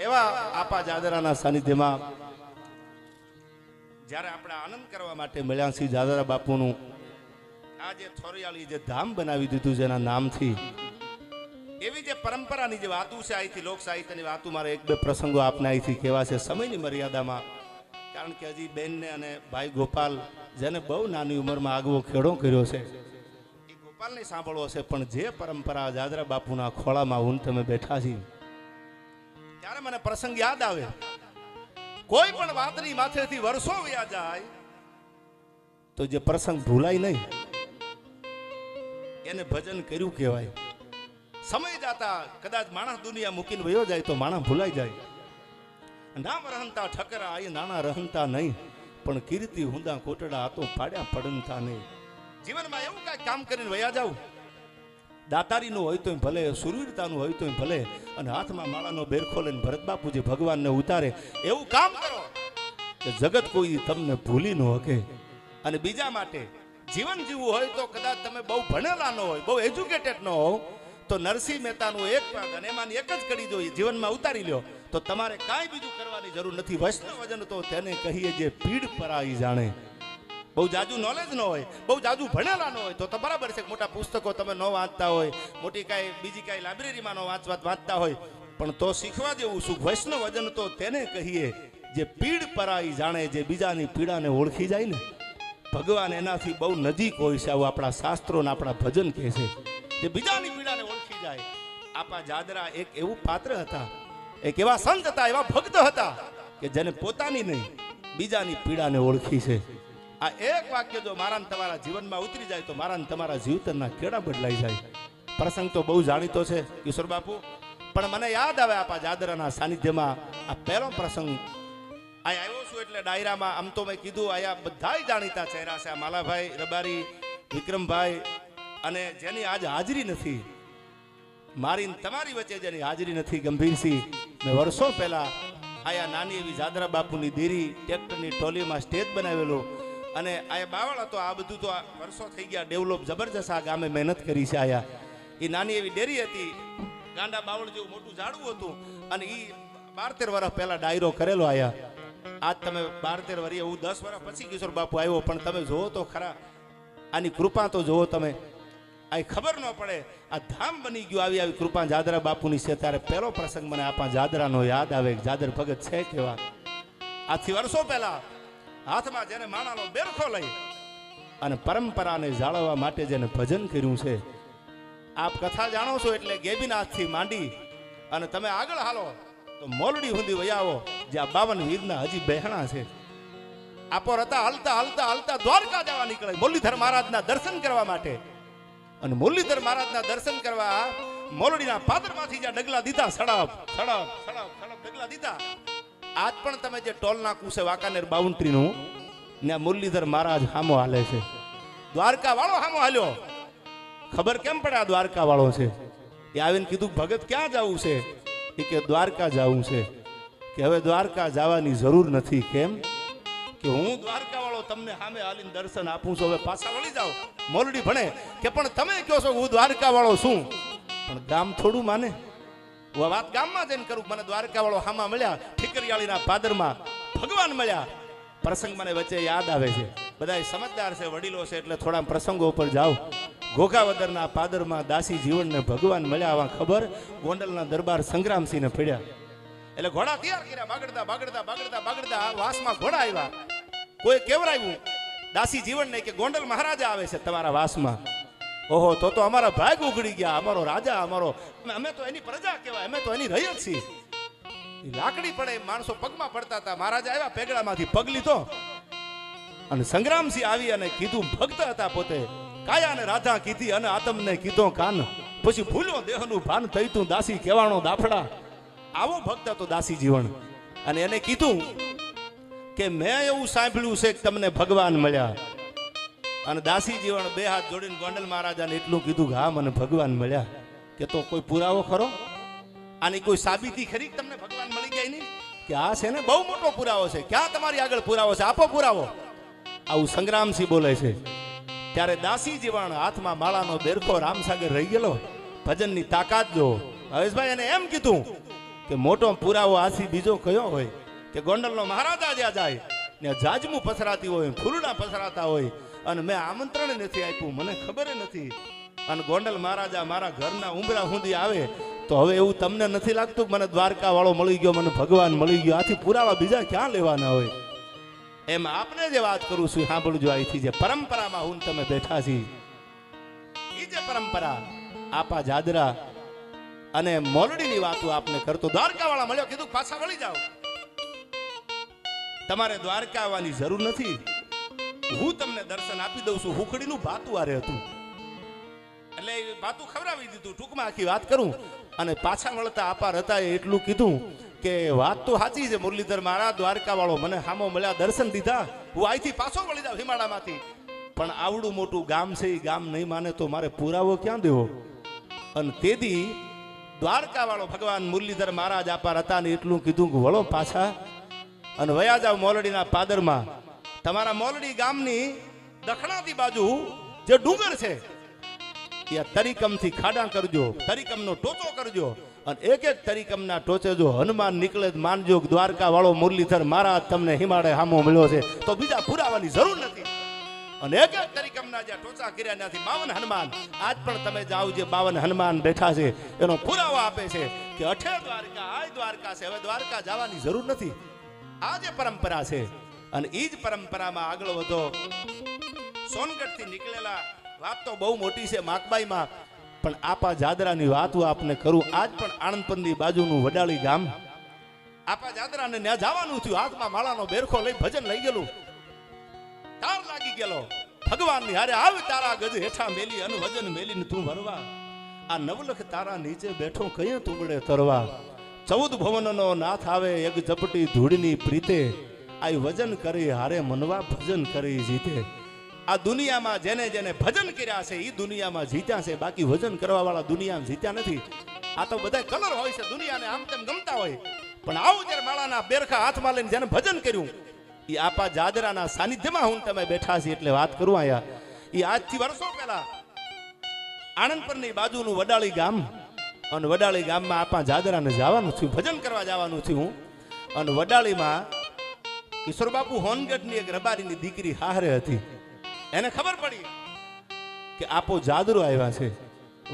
એવા આપા જાદરાના સાનિધ્યમાં જ્યારે આપણે આનંદ કરવા માટે મળ્યા છીએ જાદરા બાપુનું આ જે થોરિયાળી જે ધામ બનાવી દીધું છે એના નામથી એવી જે પરંપરાની જે વાતો છે અહીંથી લોક સાહિત્યની વાતો મારે એક બે પ્રસંગો આપને અહીંથી કહેવા છે સમયની મર્યાદામાં, કારણ કે હજી બેનને અને ભાઈ ગોપાલ જેને બહુ નાની ઉંમરમાં આગવો ખેડો કર્યો છે એ ગોપાલને સાંભળવો છે. પણ જે પરંપરા જાદરા બાપુના ખોળામાં હું તમે બેઠા છીએ ત્યારે મને પ્રસંગ યાદ આવે. કોઈ પણ વાતની માથેથી વર્ષો વ્યા જાય તો જે પ્રસંગ ભૂલાય નહીં એને ભજન કર્યું કહેવાય. સમય જાતા કદાચ માણસ દુનિયા મૂકીને વયો જાય તો માણસ ભૂલાઈ જાય. નામ રહનતા ઠકરા આય નાના રહનતા નહીં, પણ કીર્તિ હુંદા કોટડા તો પાડ્યા પડનતા નહીં. જીવનમાં એવું કાંઈ કામ કરીને વયા જાવ, દાતારીનું હોય તો ભલે, સુરવીરતાનું હોય તો ભલે, અને હાથમાં માળાનો બેરખો લઈને ભરત બાપુજી ભગવાનને ઉતારે એવું કામ કરો કે જગત કોઈ તમને ભૂલી ન શકે. અને બીજા માટે જીવન જીવવું હોય તો કદાચ તમે બહુ ભણેલા ન હોય, બહુ એજ્યુકેટેડ ન હોવ, તો નરસિંહ મહેતાનું એક પદ અને એમાંની એક જ કડી જોઈએ જીવનમાં ઉતારી લ્યો તો તમારે કાંઈ બીજું કરવાની જરૂર નથી. વૈષ્ણવજન તો તેને કહીએ જે પીડ પરાઈ જાણે. બહુ જાજુ નોલેજ ન હોય, બહુ જાજુ ભણેલા ન હોય તો બરાબર છે, મોટા પુસ્તકો તમે ન વાંચતા હોય, મોટી કાંઈ બીજી કાંઈ લાઇબ્રેરીમાં ન વાંચતા હોય, પણ તો શીખવા જેવું શું. વૈષ્ણવજન તો તેને કહીએ જે પીડ પરાઈ જાણે, જે બીજાની પીડાને ઓળખી જાય ને ભગવાન એનાથી બહુ નજીક હોય છે. આવું આપણા શાસ્ત્રો ને આપણા ભજન કહે છે, જે બીજાની પીડાને ઓળખી જાય. આપા જાદરા એક એવું પાત્ર હતા, એક એવા સંત હતા, એવા ભક્ત હતા કે જેને પોતાની નહીં બીજાની પીડાને ઓળખી છે. આ એક વાક્ય જો મારા તમારા જીવનમાં ઉતરી જાય તો મારા તમારા જીવતરના કેળા બદલાઈ જાય. પ્રસંગ તો બહુ જાણીતો છે કિશોર બાપુ, પણ મને યાદ આવે આપા જાદરાના સાનિધ્યમાં આ પહેલો પ્રસંગ આ આવ્યો છું એટલે ડાયરામાં આમ તો મેં કીધું આયા બધાય જાણીતા ચહેરા છે. માલાભાઈ રબારી, વિક્રમભાઈ, અને જેની આજ હાજરી નથી, મારી તમારી વચ્ચે જેની હાજરી નથી, ગંભીરસિંહ. મેં વર્ષો પહેલા આયા નાની એવી જાદરા બાપુની દેરી ટ્રેક્ટરની ટોલીમાં સ્ટેજ બનાવેલું અને આયા બાવળ હતો. આ બધું તો વર્ષો થઈ ગયા, ડેવલપ જબરજસ્ત આ ગામે મહેનત કરી છે. આયા એ નાની એવી ડેરી હતી, ગાંડા બાવળ જેવું મોટું ઝાડવું હતું, અને એ 12-13 વર્ષ પહેલા ડાયરો કરેલો. આયા આજ તમે 12-13 વર્ષ, હું 10 વર્ષ પછી કિશોર બાપુ આવ્યો, પણ તમે જોવો તો ખરા આની કૃપા તો જોવો તમે. આ ખબર ન પડે આ ધામ બની ગયું. આવી આવી કૃપા જાદરા બાપુની છે. ત્યારે પહેલો પ્રસંગ મને આપા જાદરાનો યાદ આવે. જાદર ભગત છે કેવા. આજથી વર્ષો પહેલા હાથમાં જેને માણાનો બેરખો લઈ અને પરંપરાને જાળવવા માટે જેને ભજન કર્યું છે. આપ કથા જાણો છો એટલે ગેબીનાથથી માંડી અને તમે આગળ હાલો તો મોલડી સુધી વયાવો, જ્યાં 52 વીરના હજી બહેણા છે. આપો રતા હલતા હલતા હલતા દ્વારકા જવા નીકળે મુરલીધર મહારાજના દર્શન કરવા માટે. અને મુરલીધર મહારાજના દર્શન કરવા મોલડીના પાદરમાંથી જ્યાં ડગલા દીધા, સડપ સડપ સડપ સડપ ડગલા દીધા. આજ પણ તમે જે ટોલ નાકું છે વાંકાનેર બાઉન્ડ્રીનું, ત્યાં મુરલીધર મહારાજ હામો હાલે છે. દ્વારકા વાળો હામો હાલ્યો. ખબર કેમ પડે આ દ્વારકા વાળો છે? એ આવીને કીધું ભગત ક્યાં જવું છે? એ કે દ્વારકા જવું છે. કે હવે દ્વારકા જવાની જરૂર નથી. કેમ? કે હું દ્વારકા વાળો તમને સામે હાલીને દર્શન આપું છું, હવે પાછા વળી જાઓ. મોરડી ભણે કે પણ તમે કહો છો હું દ્વારકા વાળો છું, પણ ગામ થોડું માને. હું વાત ગામમાં જઈને કરું. મને દ્વારકા વાળો હામા મળ્યા, ઠીકરિયાળીના પાદરમાં ભગવાન મળ્યા. પ્રસંગ મને વચ્ચે યાદ આવે છે. બધા સમજદાર છે, વડીલો છે, એટલે થોડા પ્રસંગો ઉપર જાઓ. ઘોઘાવદરના પાદરમાં દાસી જીવનને ભગવાન મળ્યા. આવા ખબર ગોંડલના દરબાર સંગ્રામસિંહને પડ્યા. એટલે ઘોડા તૈયાર કર્યા, બાગડતા બાગડતા બાગડતા બાગડતા વાસમાં ઘોડા આવ્યા. કોઈ કેવરાયું દાસી જીવનને કે ગોંડલ મહારાજા આવે છે તમારા વાસમાં. ઓહો, તો અમારા ભાગ ઉઘડી ગયા. અમારો રાજા, અમારો, અમે તો એની પ્રજા કહેવાય, અમે તો એની રૈયત છીએ. લાકડી પડે, માણસો પગમાં પડતા હતા. મહારાજા આવ્યા, પેગડામાંથી પગ લીધો અને સંગ્રામસિંહ આવી અને કીધું. ભક્ત હતા પોતે. કાયાને રાધા કીધી અને આતમને કીધો કાન. પછી ભૂલ્યો દેહનું ભાન થઈ તું દાસી કહેવાનો દાફડા. આવો ભક્ત હતો દાસી જીવન. અને એને કીધું કે મેં એવું સાંભળ્યું છે કે તમને ભગવાન મળ્યા. અને દાસી જીવન 2 હાથ જોડીને ગોંડલ મહારાજાને એટલું કીધું કે હા મને ભગવાન મળ્યા. કે તો કોઈ પુરાવો ખરો? આની કોઈ સાબિતી ખરી તમને ભગવાન મળી ગયા? નહીં કે આ છે ને બહુ મોટો પુરાવો છે. ક્યાં તમારી આગળ પુરાવો છે? આપો પુરાવો. આવું સંગ્રામસિંહ બોલે છે. ત્યારે દાસી જીવન હાથમાં માળાનો બેરખો રામસાગર રહી ગયેલો. ભજનની તાકાત જો. હવેશભાઈ એને એમ કીધું કે મોટો પુરાવો આથી બીજો કયો હોય કે ગોંડલનો મહારાજા જ્યાં જાય ને જાજમું પસરાતી હોય, ફૂલડા પસરાતા હોય, અને મેં આમંત્રણ નથી આપ્યું, મને ખબર નથી, અને ગોંડલ મહારાજા મારા ઘરના ઉંબરા સુધી આવે, તો હવે એવું તમને નથી લાગતું કે મને દ્વારકા વાળો મળી ગયો, મને ભગવાન મળી ગયો? આથી પુરાવા બીજા ક્યાં લેવાના હોય? એમ આપને જે વાત કરું છું સાંભળજો. અહીંથી જે પરંપરામાં હું તમે બેઠા છી, એ જે પરંપરા આપા જાદરા અને મોલડીની વાતો આપને કરતો. દ્વારકા વાળા મળ્યો, કીધું પાછા વળી જાઓ, તમારે દ્વારકા આવવાની જરૂર નથી, હું તમને દર્શન આપી દઉં છું. હુખડીનું ભાતું આરે હતું એટલે ભાતું ખવડાવી દીધું. ટૂંકમાં આખી વાત કરું અને પાછા મળતા આપા હતા એટલું કીધું કે વાત તો સાચી છે મુરલીધર મારા, દ્વારકા વાળો મને સામો મળ્યા, દર્શન દીધા, હું અહીંથી પાછો વળી જાઉં હિમાળામાંથી, પણ આવડું મોટું ગામ છે, એ ગામ નહીં માને તો મારે પુરાવો ક્યાં દેવો? અને તેથી દ્વારકા વાળો ભગવાન મુરલીધર મહારાજ આપા હતા ને એટલું કીધું કે વળો પાછા અને વયા જાવ મોલડીના પાદરમાં. તમારા મોલડી ગામની દક્ષિણાથી બાજુ જે ડુંગર છે એ તરીકમથી ખાડા કરજો, તરીકમનો ટોચો કરજો, અને એક એક તરીકમના ટોચે જો હનુમાન નીકળે માનજો દ્વારકા વાળો મુરલીધર મહારાજ તમને હિમાળે હામો મળ્યો છે, તો બીજા પુરાવાની જરૂર નથી. અને એક એક તરીકમના જે ટોચા કર્યા ત્યાંથી 52 હનુમાન, આજ પણ તમે જાઓ જે 52 હનુમાન બેઠા છે એનો પુરાવો આપે છે કે અઠે દ્વારકા આય દ્વારકા છે, હવે દ્વારકા જવાની જરૂર નથી. આ જે પરંપરા છે અને એ જ પરંપરામાં આગળ વધો. સોનગઢથી નીકળેલા વાત તો બહુ મોટી છે માકબાઈમાં, પણ આપા જાદરાની વાત આપને કરું. આજ પણ આણંદપંની બાજુનું વડાળી ગામ, આપા જાદરાને ત્યાં જવાનું થયું, હાથમાં માળાનો બેરખો લઈ ભજન લઈ ગયેલું, તાર લાગી ગયેલો ભગવાનની હારે આવ તારા ગજ હેઠા મેલી અને વજન મેલીને તું ભરવા, આ નવલખ તારા નીચે બેઠો કયે તુંબડે તરવા, 14 ભવનનો નાથ આવે એક ઝપટી ધૂળની પ્રીતે, આ વજન કરી હારે મનવા ભજન કરી જીતે. આ દુનિયામાં જેને જેને ભજન કર્યા છે એ દુનિયામાં જીત્યા છે, બાકી વજન કરવા વાળા દુનિયામાં જીત્યા નથી. આ તો બધા કલર હોય છે, દુનિયાને આમ તેમ ગમતા હોય, પણ આવું જ્યારે માળાના બેરખા હાથમાં લઈને જેને ભજન કર્યું એ આપા જાદરાના સાનિધ્યમાં હું તમે બેઠા છીએ એટલે વાત કરું. આયા એ આજથી વર્ષો પહેલા આણંદપરની બાજુનું વડાળી ગામ, અને વડાળી ગામમાં આપા જાદરાને જવાનું થયું, ભજન કરવા જવાનું થયું. અને વડાળીમાં કિશોર બાપુ હોનગઢની એક રબારીની દીકરી હારે હતી, એને ખબર પડી કે આપો જાદરો આવ્યા છે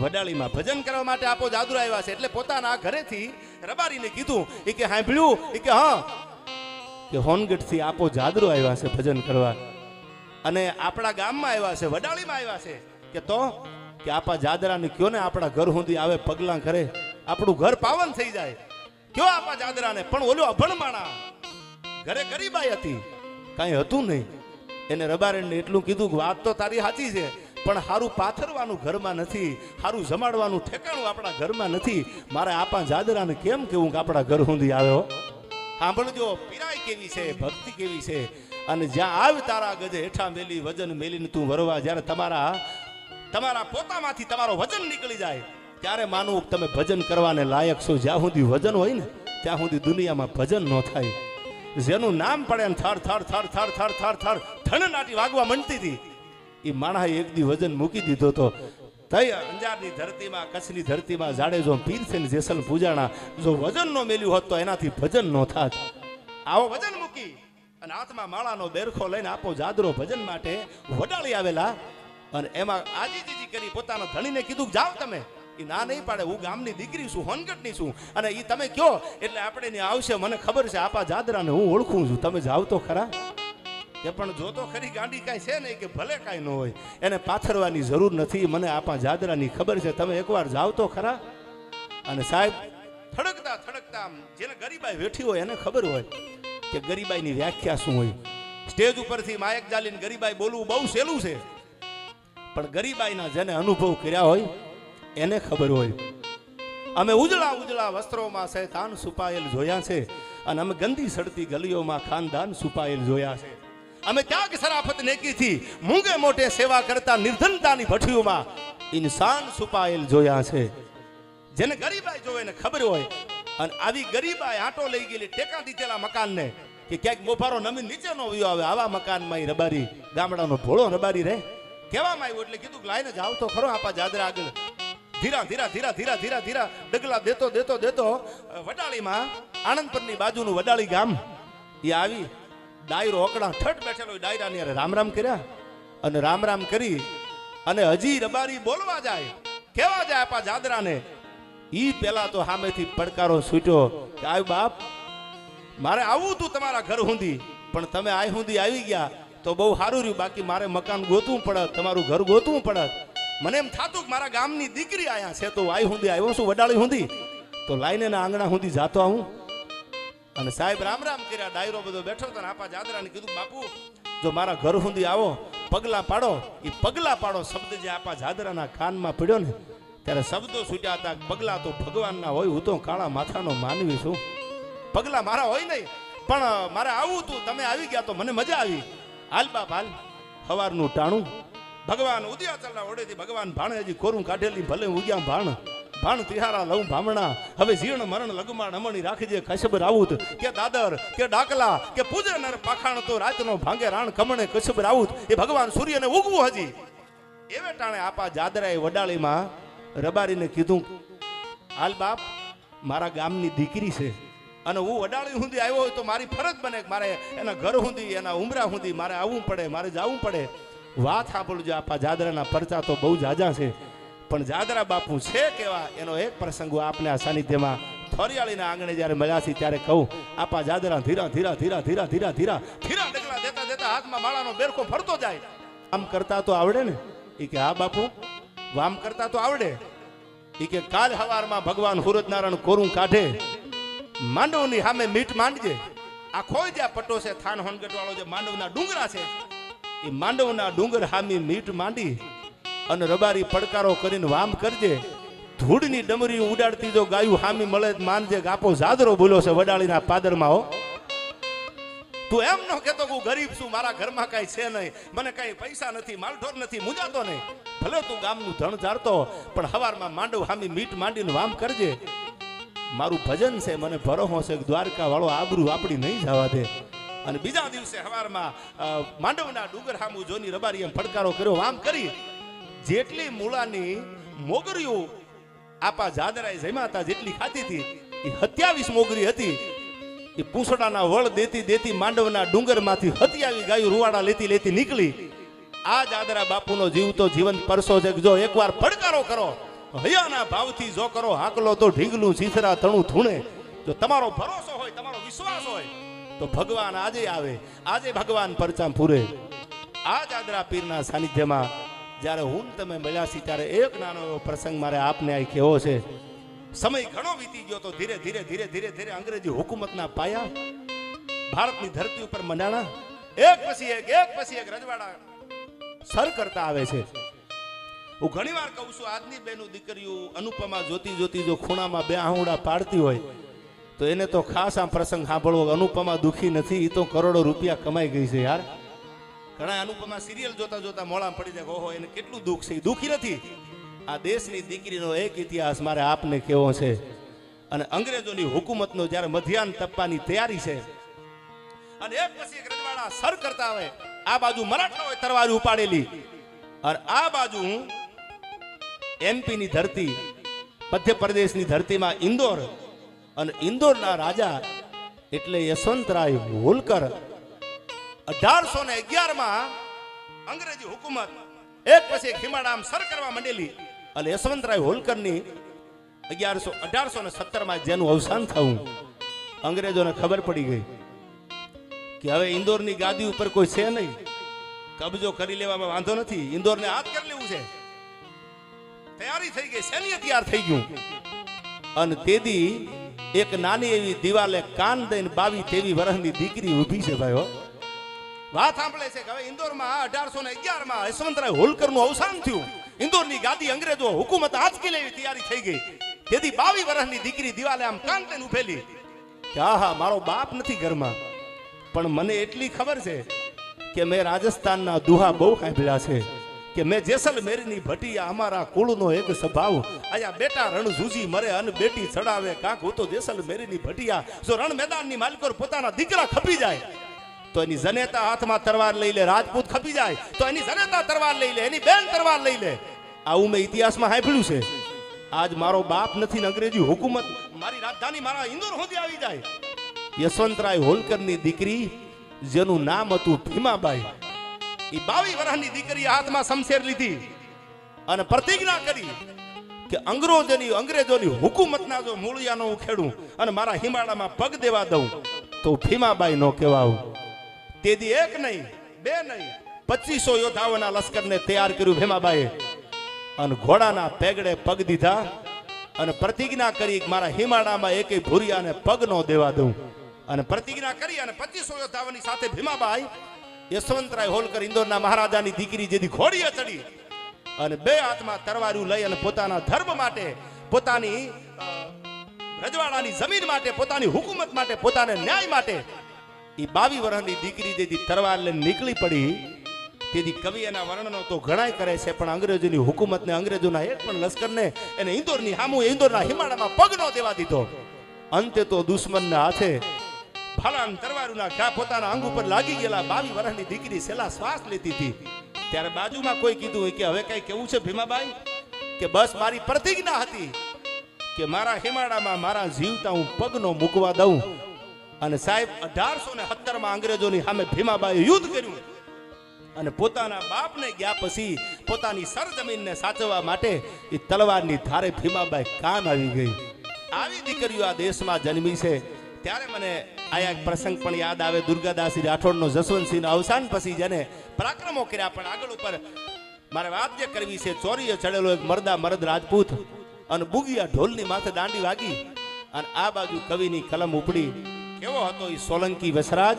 વડાળીમાં, ભજન કરવા માટે આપો જાદરો આવ્યા છે, એટલે પોતાના ઘરેથી રબારીને કીધું, એ કે સાંભળ્યું? એ કે હા, કે હોનગઢથી આપો જાદરો આવ્યા છે ભજન કરવા, અને આપણા ગામમાં આવ્યા છે, વડાળીમાં આવ્યા છે, કે તો કે આપા જાદરાને કયો ને આપણા ઘર સુધી આવે, પગલાં કરે, આપણું ઘર પાવન થઈ જાય, કયો આપા જાદરાને. પણ ઓલો અભણ માણા, ઘરે ગરીબાઈ હતી, કાંઈ હતું નહીં, એને રબારીને એટલું કીધું કે વાત તો તારી સાચી છે, પણ હારું પાથરવાનું ઘરમાં નથી, હારું જમાડવાનું ઠેકાણું આપણા ઘરમાં નથી, મારે આપા જાદરાને કેમ કેવું કે આપણા ઘર સુધી આવ્યો? સાંભળજો, પીરાઈ કેવી છે, ભક્તિ કેવી છે. અને જ્યાં આવ તારા ગજે હેઠા મેલી વજન મેલીને તું વરવા, જ્યારે તમારા પોતામાંથી તમારો વજન નીકળી જાય ત્યારે માનવું તમે ભજન કરવાને લાયક છો. જ્યાં સુધી વજન હોય ને ત્યાં સુધી દુનિયામાં ભજન ન થાય. જેનું નામ પડે ને થર થર થર થર થર થર થર ધણનાટી વાગવા માંડતી હતી, એ માણસે એક દી વજન મૂકી દીધો તો તઈ અંજારની ધરતીમાં, કચ્છની ધરતીમાં જાડેજો પીર છે ને જેસલ પૂજાણા, જો વજન ન મેલ્યું હોત તો એનાથી ભજન ન થાત. આવો વજન મૂકી અને હાથમાં માળાનો બેરખો લઈને આપો જાદરો ભજન માટે વડાળી આવેલા, અને એમાં આજીજી કરી પોતાના ધણીને કીધું જાઓ તમે. એ ના નહીં પાડે, હું ગામની દીકરી છું, હોનગઢની છું, અને એ તમે કયો એટલે આપણે ને આવશે, મને ખબર છે આપા જાદરાને હું ઓળખું છું, તમે જાઓ તો ખરા. કે પણ જો તો ખરી ગાંડી કાંઈ છે નહીં, કે ભલે કાંઈ ન હોય, એને પાથરવાની જરૂર નથી, મને આપા જાદરાની ખબર છે, તમે એકવાર જાઓ તો ખરા. અને સાહેબ થડકતા થડકતા જેને ગરીબાઈ વેઠી હોય એને ખબર હોય કે ગરીબાઈની વ્યાખ્યા શું હોય. સ્ટેજ ઉપરથી માયક જાલીને ગરીબાઈ બોલવું બહુ સહેલું છે, પણ ગરીબાઈના જેને અનુભવ કર્યા હોય એને ખબર હોય. અમે ઉજળા ઉજળા વસ્ત્રોમાં શૈતાન છુપાયેલ જોયા છે, અને અમે ગંદી સડતી ગલીઓમાં ખાનદાન છુપાયેલ જોયા છે. અમે ત્યાગ શરાફત નેકીથી મૂંગે મોટે સેવા કરતા નિર્ધનતાની ભઠ્ઠીઓમાં ઇન્સાન છુપાયેલ જોયા છે. જેને ગરીબાઈ જોવે એને ખબર હોય. અને આવી ગરીબાઈ આંટો લઈ ગયેલી ટેકા દીધેલા મકાનને કે ક્યાંક મોફારો નમીન નીચે નો વયો આવે, આવા મકાનમાં રબારી, ગામડાનો ભોળો રબારી રહે. કહેવામાં આવ્યું એટલે કીધું કે લાઈને જાવ તો ખરો આપા જાદરા આગળ. ધીરા ધીરા ધીરા ધીરા ધીરા ધીરા ડગલા દેતો દેતો દેતો વડાળીમાં આણંદપુરની બાજુનું વડાળી ગામ એ આવી ડાયરો ઓકડા ઠઠ બેઠેલો ડાયરાની અરે રામ રામ કર્યા અને રામ રામ કરી અને હજી રબારી બોલવા જાય કેવા જાય આપા જાદરાને ઈ પેલા તો સામેથી પડકારો છૂટ્યો કે આવ બાપ મારે આવું તું તમારા ઘર સુધી પણ તમે આ સુધી આવી ગયા તો બહુ સારું રહ્યું બાકી મારે મકાન ગોતવું પડત તમારું ઘર ગોતવું પડત મને એમ થાતું કે મારા ગામની દીકરી આયા છે તો આ સુધી આવ્યો છું વડાળી સુધી તો લાઈને ના આંગણા સુધી જાતો આવું અને સાહેબ રામ રામ કર્યા ડાયરો બધો બેઠો તો આપા જાદરાને કીધું બાપુ જો મારા ઘર સુધી આવો પગલા પાડો એ પગલા પાડો શબ્દ જે આપા જાદરાના કાનમાં પડ્યો ને ત્યારે શબ્દો છૂટ્યા હતા પગલા તો ભગવાનના હોય હું તો કાળા માથાનો માનવી છું પગલા મારા હોય નહીં પણ મારે આવું તું તમે આવી ગયા તો મને મજા આવી હાલ બાપ હાલ સવારનું ટાણું ભગવાન ઉદયાચલના ઓડેથી ભગવાન ભાણે હજી કોરું કાઢેલી ભલે ઉગ્યા ભાણ તિહારા લઉં ભામણા હવે જીર્ણ મરણ લગમાણ અમણી રાખીજે કશબર આવુત કે દાદર કે ડાકલા કે પૂજે નર પાખાણ તો રાતનો ભાંગે રાણ કમણે કશબર આવુત એ ભગવાન સૂર્યને ઉગવું હજી એવે ટાણે આપા જાદરાએ વડાળીમાં રબારીને કીધું હાલ બાપ મારા ગામની દીકરી છે અને હું વડાળી સુધી આવ્યો હોય તો મારી ફરજ બને કે મારે એના ઘર સુધી એના ઉમરા સુધી મારે આવવું પડે મારે જવું પડે વાત સાંભળજો આપા જાદરાના પરચા તો બહુ જાજા છે પણ જાદરા બાપુ છે કેવા એનો એક પ્રસંગ આપને આ સાનિધ્યમાં થોરિયાળીના આંગણે જ્યારે મળ્યા છે ત્યારે કહું આપા જાદરા ધીરા ધીરા ધીરા ધીરા ધીરા ધીરા ધીરા ડગલા દેતા દેતા હાથમાં માળાનો બેરકો ફરતો જાય આમ કરતા તો આવડે ને એ કે હા બાપુ વામ કરતા તો આવડે એ કે કાલ હવારમાં ભગવાન હુરતનારાયણ કોરું કાઢે માંડવની સામે મીટ માંડજે આ ખોઈ જ્યાં પટ્ટો છે થાન હોનગઢ વાળો જે માંડવના ડુંગરા છે એ માંડવના ડુંગર સામે મીટ માંડી અને રબારી પડકારો કરીને વામ કરજે ધૂળની ડમરી ઉડાડતી જો ગાયું હામી મળે માનજે ગાપો જાદરો બોલ્યો છે વડાળીના પાદરમાં હો તું એમ ન કહેતો કે હું ગરીબ છું મારા ઘરમાં કઈ છે નહીં મને કઈ પૈસા નથી માલઢોર નથી મુંજાતો નહીં ભલે તું ગામનું ધણ ધારતો પણ હવારમાં માંડવ હામી મીટ માંડીને વામ કરજે મારું ભજન છે મને ભરોસો છે દ્વારકા વાળો આબરૂ આપડી નહીં જવા દે અને બીજા દિવસે હવારમાં માંડવના ડુંગર હામુ જોની રબારી એમ ફડકારો કર્યો વામ કરી જેટલી મૂળાની મોગરીઓ આપા જાદરાએ જમ્યા હતા જેટલી ખાતી હતી એ 27 મોગરી હતી એ પૂંછડાના વળ દેતી દેતી માંડવના ડુંગરમાંથી 27 ગાયો રૂવાડા લેતી લેતી નીકળી આ જાદરા બાપુનો જીવ તો જીવંત પરસો છે જો એકવાર ફડકારો કરો હૈયાના ભાવથી જો કરો હાકલો તો ઢીંગલું ચીથરા તણું ધૂણે જો તમારો ભરોસો હોય તમારો વિશ્વાસ હોય તો ભગવાન આજે આવે આજે ભગવાન પરચામ પૂરે આ જાદરા પીરના સાનિધ્યમાં જ્યારે હું તમે મળ્યા છી ત્યારે એક નાનો એવો પ્રસંગ મારે આપને આ કહેવો છે સમય ઘણો વીતી ગયો તો ધીરે ધીરે ધીરે ધીરે ધીરે અંગ્રેજી હુકુમતના પાયા ભારતની ધરતી ઉપર મંડાણા એક પછી એક રજવાડા સર કરતા આવે છે હું ઘણી વાર કહું છું આજની બેનું દીકરીઓ અનુપમા જોતી જોતી જો ખૂણામાં બે આહુડા પાડતી હોય તો એને તો ખાસ આ પ્રસંગ સાંભળવો અનુપમા દુખી નથી એ તો કરોડો રૂપિયા કમાઈ ગઈ છે યાર ઘણા અનુપમા સિરિયલ જોતા જોતા મોળા પડી જાય ઓહો એને કેટલું દુઃખ છે દુઃખી નથી આ દેશની દીકરીનો એક ઇતિહાસ મારે આપને કહેવો છે અને અંગ્રેજોની હુકુમતનો જ્યારે મધ્યાહન તપવાની તૈયારી છે અને એક પછી એક રજવાડા સર કરતા હોય આ બાજુ મરાઠાઓએ તરવારી ઉપાડેલી અને આ બાજુ એમપીની ધરતી મધ્યપ્રદેશની ધરતીમાં ઇન્દોર અને ઇન્દોરના રાજા એટલે યશવંતરાય હોલકર 1811 અંગ્રેજી હુકુમત એક પછી એક હિમાડામ સર કરવા માંડેલી અને યશવંતરાય હોલકરની 1817 જેનું અવસાન થયું અંગ્રેજોને ખબર પડી ગઈ કે હવે ઇન્દોરની ગાદી ઉપર કોઈ છે નહીં કબજો કરી લેવામાં વાંધો નથી ઇન્દોરને હાથ કરી લેવું છે તૈયારી થઈ ગઈ સૈન્ય તૈયાર થઈ ગયું અને તેદી એક નાની એવી દિવાલે કાન દઈને 22-23 વર્ષની દીકરી ઊભી છે ભાઈઓ વાત સાંભળે છે કે હવે ઇન્દોરમાં 1811 યશવંતરાય હોલકરનું અવસાન થયું ઇન્દોરની ગાદી અંગ્રેજો હુકુમત આંચકી લેવી તૈયારી થઈ ગઈ તેથી 22 વર્ષની દીકરી દિવાલે આમ કાન દઈને ઊભેલી કે આહા મારો બાપ નથી ઘરમાં પણ મને એટલી ખબર છે કે મેં રાજસ્થાનના દુહા બહુ સાંભળ્યા છે કે મેં જેસલમેરની ભટિયા અમારા કુળનો એક સ્વભાવ આયા બેટા રણ ઝૂઝી મરે અને બેટી ચડાવે કાંક હું તો જેસલમેરની ભટિયા જો રણ મેદાનની માલિકો પોતાના દીકરા ખપી જાય તો એની જનેતા હાથમાં તરવાર લઈ લે રાજપૂત ખપી જાય તો એની જનેતા તરવાર લઈ લે એની બેન તરવાર લઈ લે આવું મેં ઇતિહાસમાં સાંભળ્યું છે આજ મારો બાપ નથી ને અંગ્રેજી હુકુમત મારી રાજધાની મારા ઇન્દોર સુધી આવી જાય. યશવંતરાય હોલકરની દીકરી જેનું નામ હતું ભીમાબાઈ, એ 22 વર્ષની દીકરી હાથમાં શમશેર લીધી અને પ્રતિજ્ઞા કરી કે અંગ્રેજોની હુકુમતના જો મૂળિયા નો ઉખેડું અને મારા હિમાળામાં પગ દેવા દઉં તો ભીમાબાઈ નો કહેવાવું. તેથી એક નહીં, બે નહીં, 2500 યોદ્ધાઓના લશ્કરને તૈયાર કર્યું ભીમાબાઈએ અને ઘોડાના પેગડે પગ દીધા અને પ્રતિજ્ઞા કરી મારા હિમાળામાં એકેય ભૂરિયાને પગ નો દેવા દઉં. અને પ્રતિજ્ઞા કરી અને 2500 યોદ્ધાઓની સાથે ભીમાબાઈ યશવંતરાય હોલકર ઇન્દોરના મહારાજાની દીકરી જેથી ઘોડીએ ચડી અને 2 હાથમાં તરવારું લઈ અને પોતાના ધર્મ માટે, પોતાની રજવાડાની જમીન માટે, પોતાની હુકુમત માટે, પોતાને ન્યાય માટે એ 22 વર્ષની દીકરી જેથી તરવાર લઈને નીકળી પડી. તેથી કવિ એના વર્ણનો તો ઘણાય કરે છે, પણ અંગ્રેજોની હુકુમતને, અંગ્રેજોના એક પણ લશ્કરને એને ઇન્દોરની સામું, ઇન્દોરના હિમાળામાં પગ ન દેવા દીધો. અંતે તો દુશ્મનના હાથે ફાલાન તરવારુના ઘા પોતાના અંગ ઉપર લાગી ગયેલા 22 વર્ષની દીકરી છેલ્લા શ્વાસ લેતી હતી. ત્યારે બાજુમાં કોઈ કીધું કે હવે કઈ કેવું છે ભીમાબાઈ? કે બસ મારી પ્રતિજ્ઞા હતી કે મારા હિમાળામાં મારા જીવતા હું પગ નો મૂકવા દઉં. અને સાહેબ 1817 માં અંગ્રેજોની સામે ભીમાબાઈએ યુદ્ધ કર્યું અને પોતાના બાપને ગયા પછી પોતાની સરજમીનને સાચવવા માટે એ તલવારની ધારે ભીમાબાઈ કામ આવી ગઈ. આવી દીકરીઓ આ દેશમાં જન્મી છે. ત્યારે મને આયા એક પ્રસંગ પણ યાદ આવે, દુર્ગાદાસજી રાઠોડનો, જસવંતસિંહના અવસાન પછી જેને પરાક્રમો કર્યા, પણ આગળ ઉપર મારે વાત જે કરવી છે, ચોરીએ ચડેલો એક મર્દ રાજપૂત અને બુગિયા ઢોલની માથે દાંડી વાગી અને આ બાજુ કવિની કલમ ઉપડી. કેવો હતો એ સોલંકી વસરાજ?